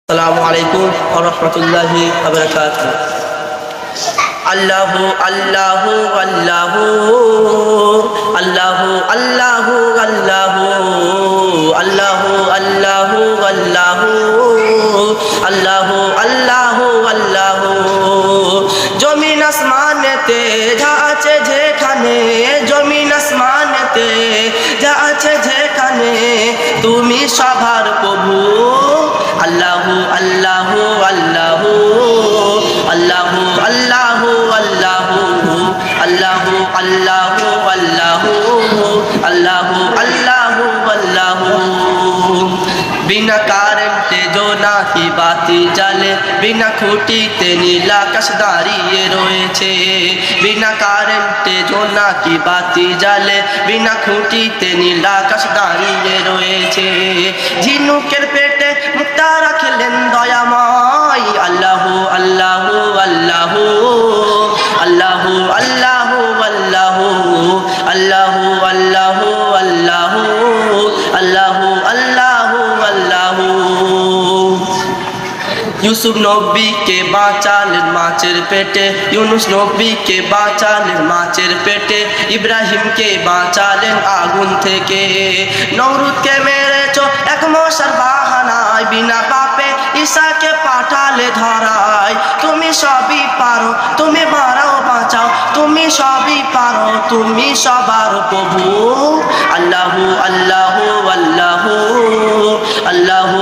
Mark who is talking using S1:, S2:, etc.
S1: আসসালামু আলাইকুম ওয়া রাহমাতুল্লাহি ওয়া বারাকাতুহু। আল্লাহু আল্লাহু আল্লাহু আল্লাহু আল্লাহু আল্লাহু আল্লাহু আল্লাহু আল্লাহু আল্লাহু আল্লাহু আল্লাহু। জমিন আসমানেতে যা আছে যেখানে, জমিন আসমানেতে যা আছে যেখানে, তুমি সবার প্রভু। আল্লাহু আল্লাহু আল্লাহু আল্লাহু আল্লাহু আল্লাহু আল্লাহু আল্লাহু আল্লাহু আল্লাহু আল্লাহু আল্লাহু। বিনা কারেন্টে জোনাকি বাতি জ্বালে, বিনা খুঁটিতে নীল আকাশ দাঁড়িয়ে রয়েছে। বিনা কারেন্টে জোনাকি বাতি জ্বালে, বিনা খুঁটিতে নীল আকাশ দাঁড়িয়ে রয়েছে। ঝিনুকের পেটে মুক্তা রাখলেন দয়াময়। আল্লাহু আল্লাহু আল্লাহু আল্লাহু আল্লাহু আল্লাহু আল্লাহু আল্লাহু আল্লাহু আল্লাহু আল্লাহু আল্লাহু। ইউসুফ নবীকে বাঁচালেন মাছের পেটে, ইউনুস নবীকে বাঁচালেন মাছের পেটে, ইব্রাহিমকে বাঁচালেন আগুন থেকে। নমরুদকে মেরেছ এক মশার বাহানায়, বিনা পাপে ঈসাকে পাঠালে ধরায়। তুমি সবই পারো, তুমি মারাও বাঁচাও, তুমি সবই পারো, তুমি সবার প্রভু। আল্লাহু আল্লাহু আল্লাহু আল্লাহু